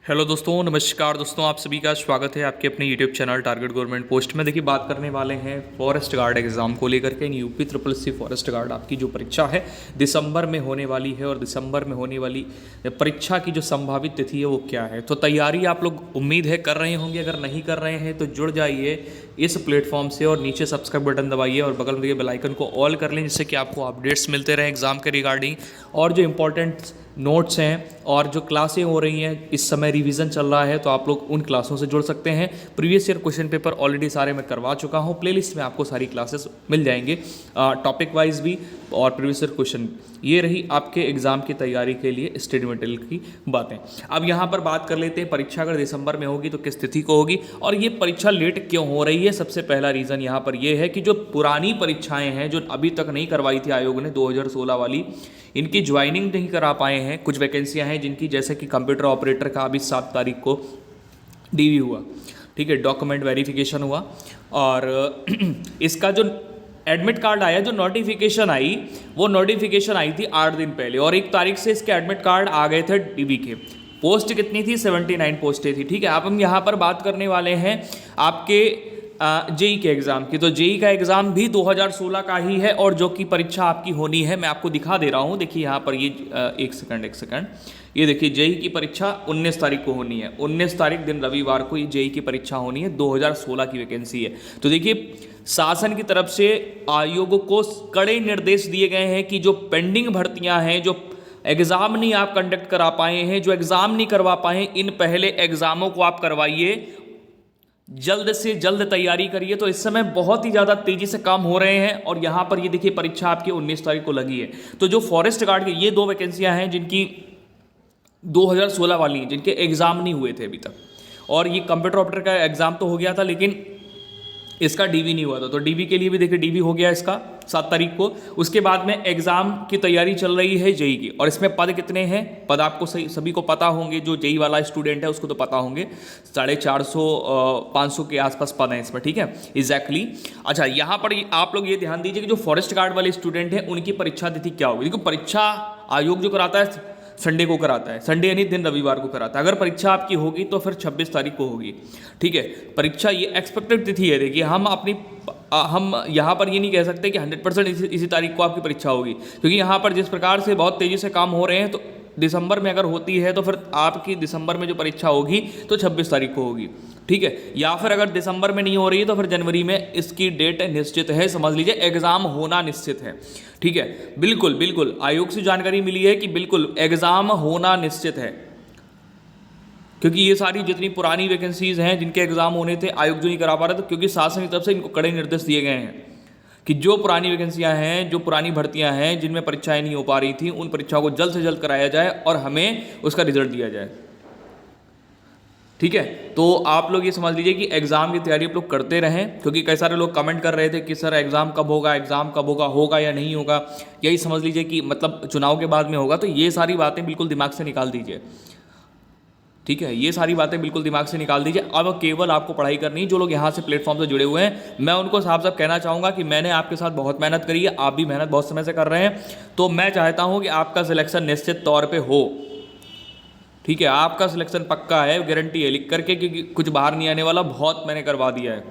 Hello दोस्तों, नमस्कार दोस्तों, आप सभी का स्वागत है आपके अपने YouTube channel target government post में। देखिए, बात करने वाले हैं फॉरेस्ट गार्ड एग्ज़ाम को लेकर के। यूपी SSC फॉरेस्ट गार्ड आपकी जो परीक्षा है दिसंबर में होने वाली है, और दिसंबर में होने वाली परीक्षा की जो संभावित तिथि है वो क्या है। तो तैयारी आप लोग उम्मीद है कर रहे होंगे। अगर नहीं कर रहे हैं तो जुड़ जाइए इस प्लेटफॉर्म से और नीचे सब्सक्राइब बटन दबाइए और बगल में बेल आइकन को ऑल कर लें, जिससे कि आपको अपडेट्स मिलते रहें एग्ज़ाम के रिगार्डिंग। और जो इंपॉर्टेंट नोट्स हैं और जो क्लासें हो रही हैं, इस समय रिवीजन चल रहा है, तो आप लोग उन क्लासों से जुड़ सकते हैं। Previous year question paper already सारे मैं करवा चुका हूं। प्लेलिस्ट में आपको सारी क्लासेस मिल जाएंगे, टॉपिक वाइज भी और प्रीवियस ईयर क्वेश्चन। ये रही आपके एग्जाम की तैयारी के लिए स्टडी मटेरियल की बातें। अब यहाँ पर बात कर लेते हैं, परीक्षा अगर दिसंबर में होगी तो किस तिथि को होगी और ये परीक्षा लेट क्यों हो रही है। सबसे पहला रीज़न यहाँ पर ये है कि जो पुरानी परीक्षाएं हैं, जो अभी तक नहीं करवाई थी आयोग ने 2016 वाली, इनकी ज्वाइनिंग नहीं करा पाए हैं। कुछ वैकेंसियां हैं जिनकी, जैसे कि कंप्यूटर ऑपरेटर का अभी 7 तारीख को डीवी हुआ, ठीक है, डॉक्यूमेंट वेरिफिकेशन हुआ। और इसका जो एडमिट कार्ड आया, जो नोटिफिकेशन आई, वो नोटिफिकेशन आई थी 8 दिन पहले, और 1 तारीख से इसके एडमिट कार्ड आ गए थे डीबी के। पोस्ट कितनी थी? 79 पोस्टें थी, ठीक है। अब हम यहाँ पर बात करने वाले हैं आपके जेई के एग्ज़ाम की। तो जेई का एग्ज़ाम भी 2016 का ही है, और जो कि परीक्षा आपकी होनी है, मैं आपको दिखा दे रहा हूँ। देखिए यहाँ पर ये एक सेकंड, ये देखिए, जेई की परीक्षा 19 तारीख को होनी है। 19 तारीख दिन रविवार को ये जेई की परीक्षा होनी है। 2016 की वैकेंसी है। तो देखिए, शासन की तरफ से आयोग को कड़े निर्देश दिए गए हैं कि जो पेंडिंग भर्तियां हैं, जो एग्ज़ाम नहीं आप कंडक्ट करा पाए हैं, जो एग्ज़ाम नहीं करवा पाए हैं, इन पहले एग्ज़ामों को आप करवाइए, जल्द से जल्द तैयारी करिए। तो इस समय बहुत ही ज़्यादा तेज़ी से काम हो रहे हैं। और यहाँ पर ये देखिए, परीक्षा आपकी 19 तारीख को लगी है। तो जो फॉरेस्ट गार्ड की ये 2 वैकेंसियाँ हैं जिनकी 2016 वाली हैं, जिनके एग्ज़ाम नहीं हुए थे अभी तक। और ये कंप्यूटर ऑपरेटर का एग्ज़ाम तो हो गया था, लेकिन इसका डीवी नहीं हुआ था। तो डीवी के लिए भी देखिए, डीवी हो गया इसका 7 तारीख को। उसके बाद में एग्जाम की तैयारी चल रही है जेई की। और इसमें पद कितने हैं? पद आपको सभी को पता होंगे। जो जेई वाला स्टूडेंट है उसको तो पता होंगे, 450 500 के आसपास पद हैं इसमें, ठीक है, एग्जैक्टली। अच्छा, यहाँ पर आप लोग ये ध्यान दीजिए कि जो फॉरेस्ट गार्ड वाले स्टूडेंट हैं उनकी परीक्षा तिथि क्या होगी। देखो, परीक्षा आयोग जो कराता है संडे को कराता है, संडे यानी दिन रविवार को कराता है। अगर परीक्षा आपकी होगी तो फिर 26 तारीख को होगी, ठीक है। परीक्षा ये एक्सपेक्टेड तिथि है। देखिए, हम यहाँ पर ये नहीं कह सकते कि 100% इसी तारीख को आपकी परीक्षा होगी, क्योंकि यहाँ पर जिस प्रकार से बहुत तेज़ी से काम हो रहे हैं, तो दिसंबर में अगर होती है तो फिर आपकी दिसंबर में जो परीक्षा होगी तो 26 तारीख को होगी, ठीक है। या फिर अगर दिसंबर में नहीं हो रही है तो फिर जनवरी में इसकी डेट निश्चित है। समझ लीजिए, एग्ज़ाम होना निश्चित है, ठीक है। बिल्कुल बिल्कुल आयोग से जानकारी मिली है कि बिल्कुल एग्ज़ाम होना निश्चित है, क्योंकि ये सारी जितनी पुरानी वैकेंसीज हैं जिनके एग्ज़ाम होने थे, आयोग जो नहीं करा पा रहा था, क्योंकि शासन की तरफ से इनको कड़े निर्देश दिए गए हैं कि जो पुरानी वैकेंसियां हैं, जो पुरानी भर्तियां हैं जिनमें परीक्षाएं नहीं हो पा रही थी, उन परीक्षाओं को जल्द से जल्द कराया जाए और हमें उसका रिजल्ट दिया जाए, ठीक है। तो आप लोग ये समझ लीजिए कि एग्ज़ाम की तैयारी आप लोग करते रहें, क्योंकि कई सारे लोग कमेंट कर रहे थे कि सर एग्ज़ाम कब होगा, एग्ज़ाम कब होगा, होगा या नहीं होगा। यही समझ लीजिए कि मतलब चुनाव के बाद में होगा। तो ये सारी बातें बिल्कुल दिमाग से निकाल दीजिए, ठीक है। ये सारी बातें बिल्कुल दिमाग से निकाल दीजिए। अब केवल आपको पढ़ाई करनी है। जो लोग यहाँ से प्लेटफॉर्म से जुड़े हुए हैं, मैं उनको साफ साफ कहना चाहूँगा कि मैंने आपके साथ बहुत मेहनत करी है, आप भी मेहनत बहुत समय से कर रहे हैं। तो मैं चाहता हूँ कि आपका सिलेक्शन निश्चित तौर पर हो, ठीक है। आपका सिलेक्शन पक्का है, गारंटी है लिख करके, क्योंकि कुछ बाहर नहीं आने वाला, बहुत मैंने करवा दिया है।